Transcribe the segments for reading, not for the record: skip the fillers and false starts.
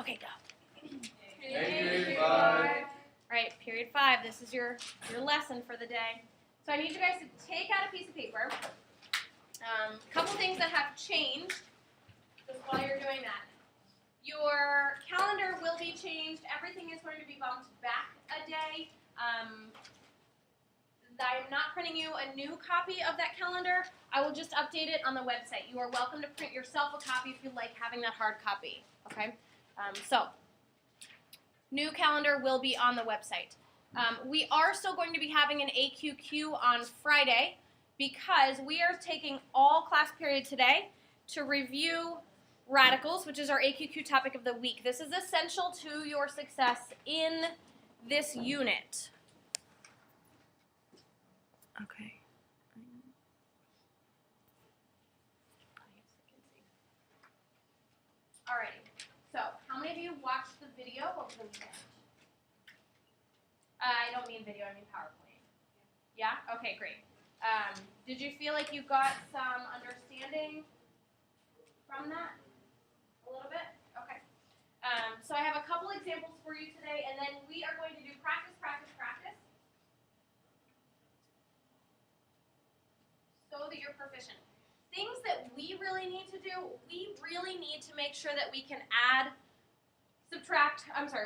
Okay, go. Period 5. All right, period 5. This is your lesson for the day. So I need you guys to take out a piece of paper. A couple things that have changed just while you're doing that. Your calendar will be changed. Everything is going to be bumped back a day. I'm not printing you a new copy of that calendar. I will just update it on the website. You are welcome to print yourself a copy if you like having that hard copy. Okay? So, new calendar will be on the website. We are still going to be having an AQQ on Friday because we are taking all class period today to review radicals, which is our AQQ topic of the week. This is essential to your success in this unit. Okay. Alrighty. So, how many of you watched the video over the weekend? I don't mean video, I mean PowerPoint. Yeah? Okay, great. Did you feel like you got some understanding from that? A little bit? Okay. So I have a couple examples for you today, and then we are going to do practice, practice, practice, so that you're proficient. Things that we really need to do, we really need to make sure that we can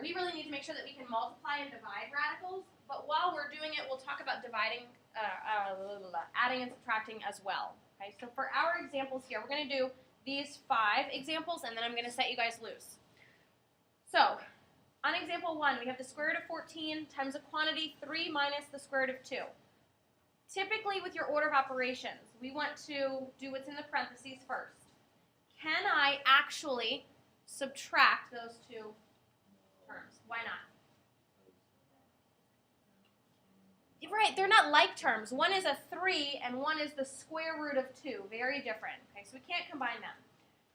we really need to make sure that we can multiply and divide radicals, but while we're doing it, we'll talk about adding and subtracting as well. Okay, so for our examples here, we're going to do these 5 examples, and then I'm going to set you guys loose. So, on example 1, we have the square root of 14 times a quantity 3 minus the square root of 2. Typically, with your order of operations, we want to do what's in the parentheses first. Can I actually subtract those 2 terms? Why not? Right, they're not like terms. One is a 3 and one is the square root of 2. Very different. Okay, so we can't combine them.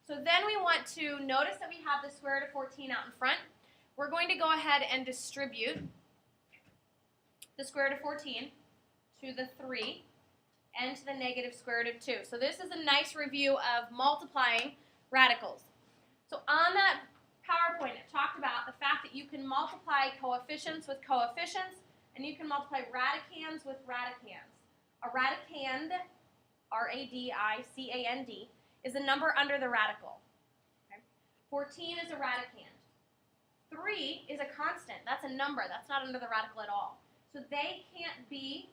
So then we want to notice that we have the square root of 14 out in front. We're going to go ahead and distribute the square root of 14 to the 3 and to the negative square root of 2. So this is a nice review of multiplying radicals. So on that PowerPoint, it talked about the fact that you can multiply coefficients with coefficients, and you can multiply radicands with radicands. A radicand, R-A-D-I-C-A-N-D, is a number under the radical. Okay? 14 is a radicand. 3 is a constant. That's a number. That's not under the radical at all. So they can't be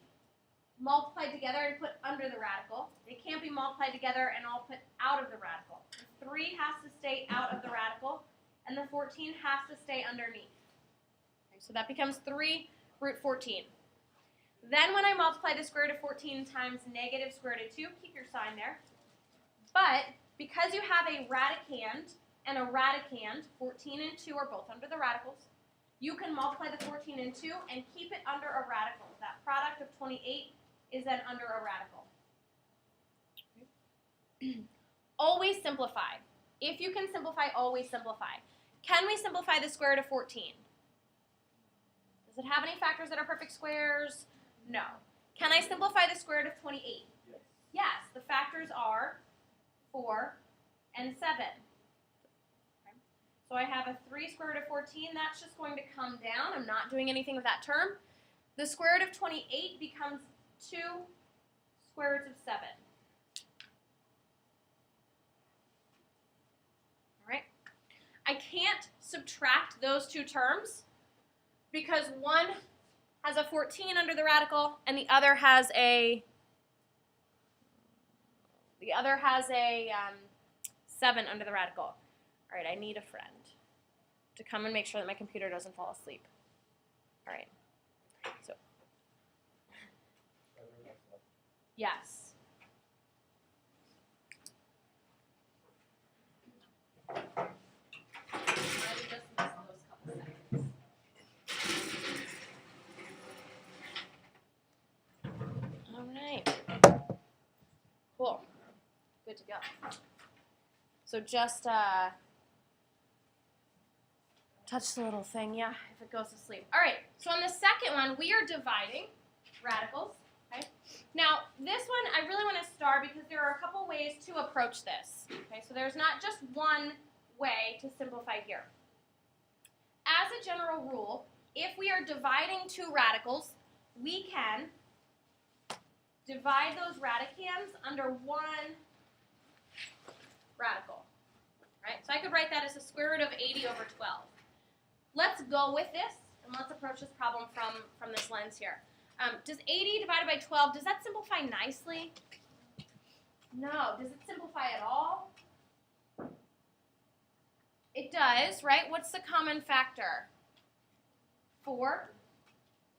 multiplied together and put under the radical. They can't be multiplied together and all put out of the radical. The 3 has to stay out of the radical, and the 14 has to stay underneath. Okay, so that becomes 3 root 14. Then when I multiply the square root of 14 times negative square root of 2, keep your sign there. But because you have a radicand and a radicand, 14 and 2 are both under the radicals, you can multiply the 14 and 2 and keep it under a radical. That product of 28 is then under a radical. Always simplify. If you can simplify, always simplify. Can we simplify the square root of 14? Does it have any factors that are perfect squares? No. Can I simplify the square root of 28? Yes. Yes, the factors are 4 and 7. Okay. So I have a 3 square root of 14. That's just going to come down. I'm not doing anything with that term. The square root of 28 becomes 2 square roots of 7. All right. I can't subtract those 2 terms because one has a 14 under the radical and the other has a 7 under the radical. All right, I need a friend to come and make sure that my computer doesn't fall asleep. All right. So, yes. All right. Cool. Good to go. So just touch the little thing, yeah, if it goes to sleep. All right, so on the second one, we are dividing radicals. Okay. Now, this one I really want to star because there are a couple ways to approach this. Okay, so there's not just one way to simplify here. a general rule, if we are dividing two radicals, we can divide those radicands under one radical. Right? So I could write that as the square root of 80 over 12. Let's go with this, and let's approach this problem from this lens here. Does 80 divided by 12, does that simplify nicely? No. Does it simplify at all? It does, right? What's the common factor? 4.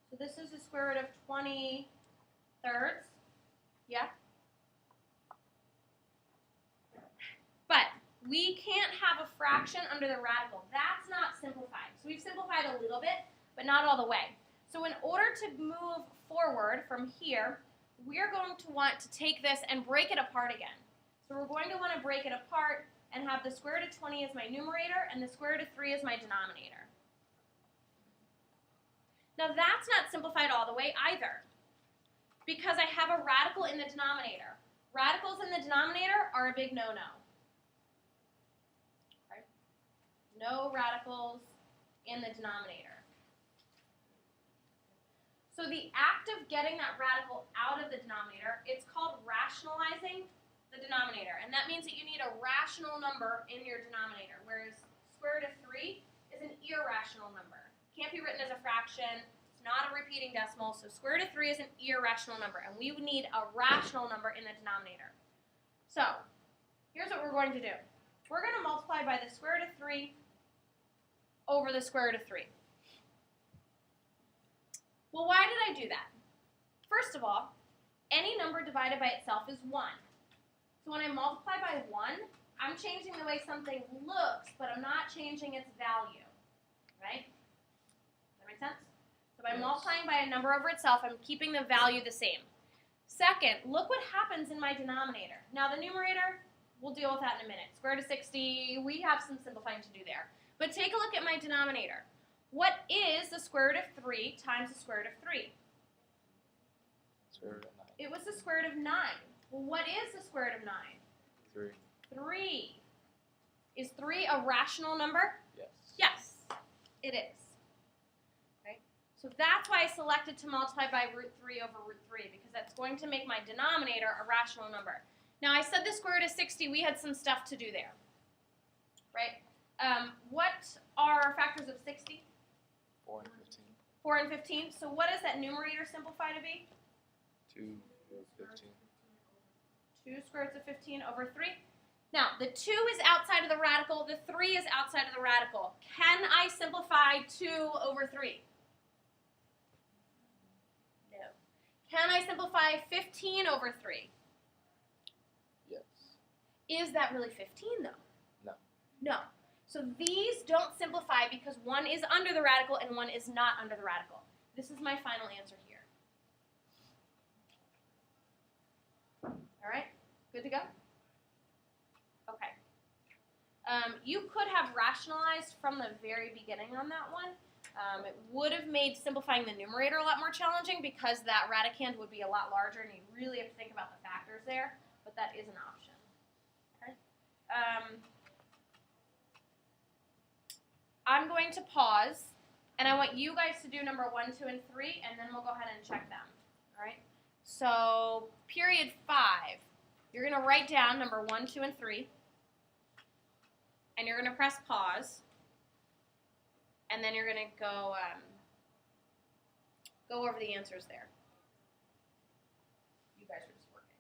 So this is the square root of 20 thirds. Yeah? But we can't have a fraction under the radical. That's not simplified. So we've simplified a little bit, but not all the way. So in order to move forward from here, we're going to want to take this and break it apart again. So we're going to want to break it apart and have the square root of 20 as my numerator and the square root of 3 as my denominator. Now that's not simplified all the way either, because I have a radical in the denominator. Radicals in the denominator are a big no-no. Okay? No radicals in the denominator. So the act of getting that radical out of the denominator, it's called rationalizing the denominator. And that means that you need a rational number in your denominator, whereas square root of 3 is an irrational number. Can't be written as a fraction. It's not a repeating decimal. So square root of 3 is an irrational number, and we would need a rational number in the denominator. So here's what we're going to do. We're going to multiply by the square root of 3 over the square root of 3. Well, why did I do that? First of all, any number divided by itself is 1. So when I multiply by 1, I'm changing the way something looks, but I'm not changing its value. Right? Does that make sense? So by multiplying by a number over itself, I'm keeping the value the same. Second, look what happens in my denominator. Now the numerator, we'll deal with that in a minute. Square root of 60, we have some simplifying to do there. But take a look at my denominator. What is the square root of 3 times the square root of 3? Square root of 9. It was the square root of 9. Well, what is the square root of 9? 3. 3. Is 3 a rational number? Yes. Yes, it is. Okay? So that's why I selected to multiply by root 3 over root 3, because that's going to make my denominator a rational number. Now, I said the square root of 60, we had some stuff to do there. Right? What are factors of 60? 4 and 15. 4 and 15. So what does that numerator simplify to be? 2 root 15. 2 square roots of 15 over 3. Now, the 2 is outside of the radical. The 3 is outside of the radical. Can I simplify 2 over 3? No. Can I simplify 15 over 3? Yes. Is that really 15, though? No. No. So these don't simplify because one is under the radical and one is not under the radical. This is my final answer here. All right? Good to go? Okay. You could have rationalized from the very beginning on that one. It would have made simplifying the numerator a lot more challenging because that radicand would be a lot larger and you really have to think about the factors there, but that is an option. Okay? I'm going to pause, and I want you guys to do number 1, 2, and 3, and then we'll go ahead and check them. All right? So, period 5, you're going to write down number 1, 2, and 3, and you're going to press pause, and then you're going to go over the answers there. You guys are just working.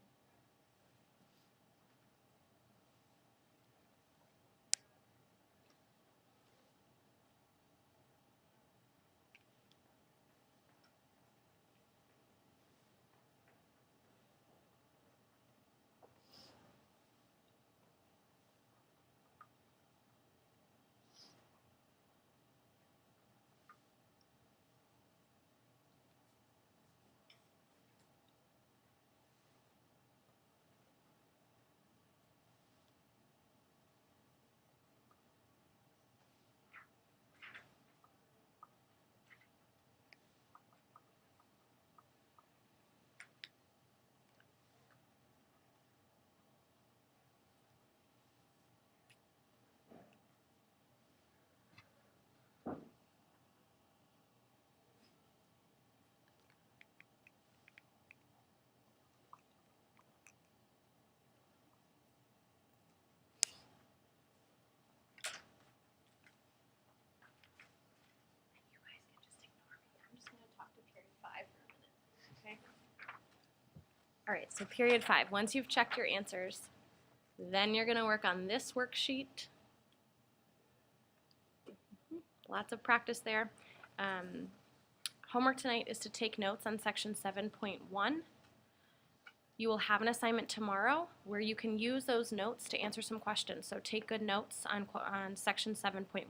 All right, so period 5. Once you've checked your answers, then you're going to work on this worksheet. Lots of practice there. Homework tonight is to take notes on section 7.1. You will have an assignment tomorrow where you can use those notes to answer some questions. So take good notes on section 7.1.